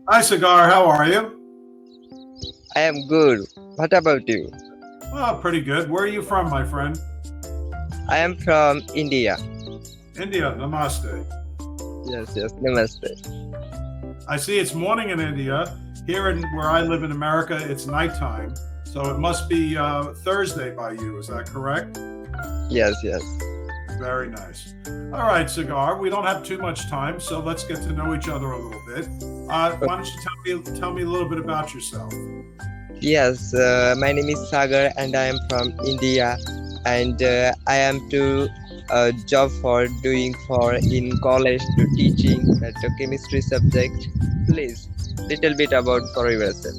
Hi, Cigar. How are you? I am good. What about you? Oh, pretty good. Where are you from, my friend? I am from India. India. Namaste. Yes, yes, namaste. I see it's morning in India. Here in where I live in America, it's nighttime. So it must be Thursday by you. Is that correct? Yes, yes. Very nice. All right, Cigar. We don't have too much time, so let's get to know each other a little bit. Why don't you tell me a little bit about yourself? Yes, my name is Sagar and I am from India and I am to job for doing for in college to teaching that chemistry subject. Please, little bit about for yourself.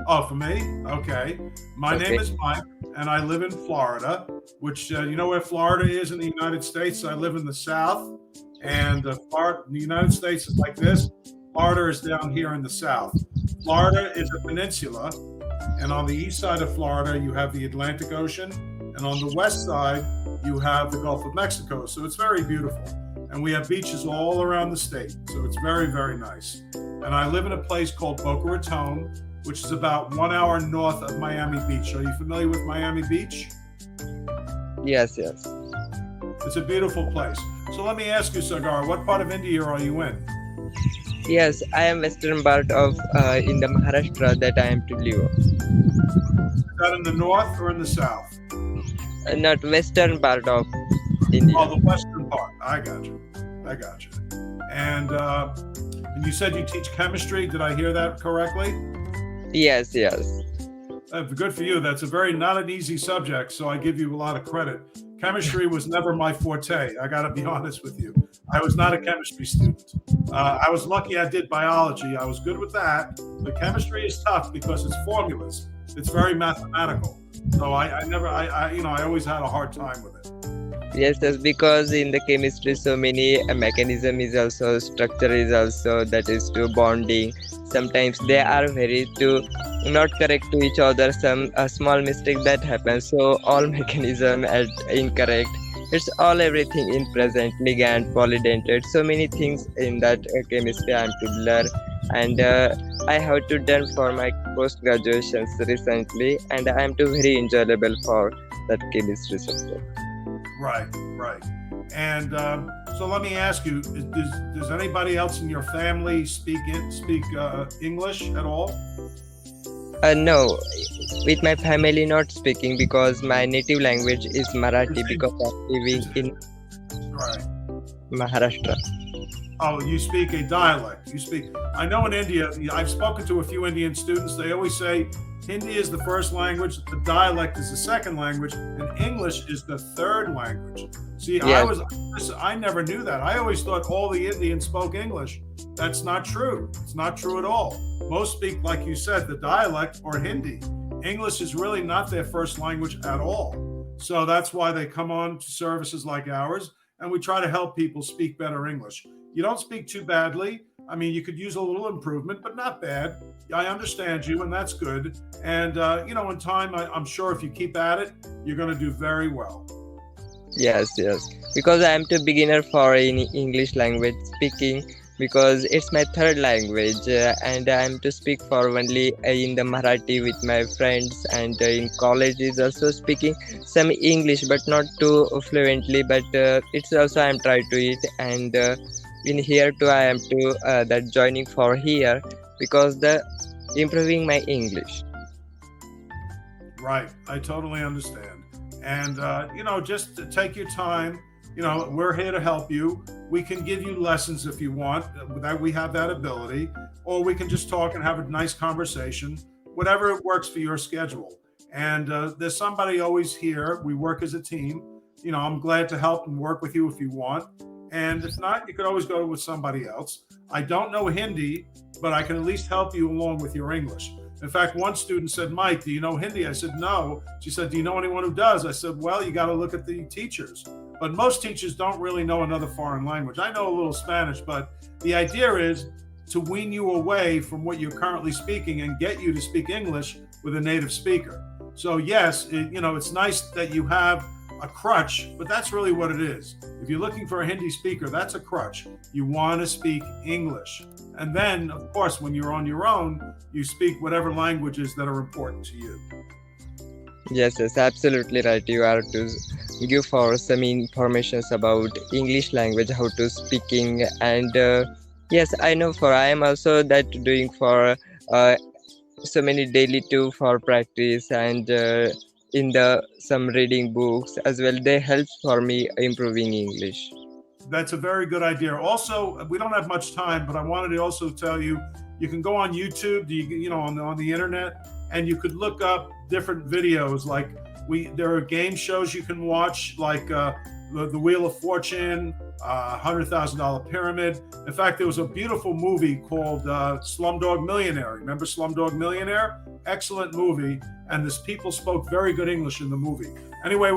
Oh, for me? Okay. My name Okay. is Mike, and I live in Florida, which you know where Florida is in the United States. I live in the South, and the United States is like this. Florida is down here in the South. Florida is a peninsula, and on the east side of Florida, you have the Atlantic Ocean, and on the west side, you have the Gulf of Mexico. So it's very beautiful. And we have beaches all around the state. So it's very, very nice. And I live in a place called Boca Raton, which is about 1 hour north of Miami Beach. Are you familiar with Miami Beach? Yes, yes. It's a beautiful place. So let me ask you, Sagar, what part of India are you in? Yes, I am western part of in the Maharashtra that I am to live. Is that in the north or in the south? Not western part of India. Oh, the western part. I got you. I got you. And you said you teach chemistry. Did I hear that correctly? Yes, yes. Good for you. That's a very not an easy subject, so I give you a lot of credit. Chemistry was never my forte. I got to be honest with you. I was not a chemistry student. I was lucky I did biology. I was good with that, but chemistry is tough because it's formulas. It's very mathematical. So I never, I always had a hard time with it. Yes, yes, because in the chemistry, so many mechanism is also structure is also that is to bonding. Sometimes they are very to not correct to each other. Some a small mistake that happens. So all mechanism are incorrect. It's all everything in present ligand polydentate. So many things in that chemistry I am to learn, and I have to done for my post graduations recently, and I am too very enjoyable for that chemistry subject. Right, right. And so let me ask you: does anybody else in your family speak English at all? No, with my family not speaking because my native language is It's Marathi because English. I'm living It's in right. Maharashtra. Oh, you speak a dialect. You speak. I know in India, I've spoken to a few Indian students. They always say Hindi is the first language, the dialect is the second language, and English is the third language. See, Yes, I never knew that. I always thought all the Indians spoke English. That's not true. It's not true at all. Most speak, like you said, the dialect or Hindi. English is really not their first language at all. So that's why they come on to services like ours, and we try to help people speak better English. You don't speak too badly. I mean, you could use a little improvement, but not bad. I understand you, and that's good. And, in time, I'm sure if you keep at it, you're going to do very well. yes, yes. Because I am too beginner for in English language speaking because it's my third language and I am to speak for only in the Marathi with my friends and in college is also speaking some English but not too fluently but it's also I am trying to it and in here too I am to that joining for here because the improving my English. Right. I totally understand. And, just to take your time. We're here to help you. We can give you lessons if you want, that we have that ability, or we can just talk and have a nice conversation, whatever works for your schedule. And there's somebody always here. We work as a team. I'm glad to help and work with you if you want. And if not, you could always go with somebody else. I don't know Hindi, but I can at least help you along with your English. In fact, one student said, Mike, do you know Hindi? I said, no. She said, do you know anyone who does? I said, well, you got to look at the teachers. But most teachers don't really know another foreign language. I know a little Spanish, but the idea is to wean you away from what you're currently speaking and get you to speak English with a native speaker. So yes, it's nice that you have a crutch, but that's really what it is. If you're looking for a Hindi speaker, that's a crutch. You want to speak English. And then, of course, when you're on your own, you speak whatever languages that are important to you. Yes, yes, absolutely right. You are to give for some informations about English language, how to speaking, and yes, I know for I am also that doing for so many daily too for practice and in the some reading books as well. They help for me improving English. That's a very good idea. Also, we don't have much time, but I wanted to also tell you, you can go on YouTube, on the internet, and you could look up different videos. Like there are game shows you can watch, like the Wheel of Fortune, $100,000 Pyramid. In fact, there was a beautiful movie called Slumdog Millionaire. Remember Slumdog Millionaire? Excellent movie, and this people spoke very good English in the movie. Anyway.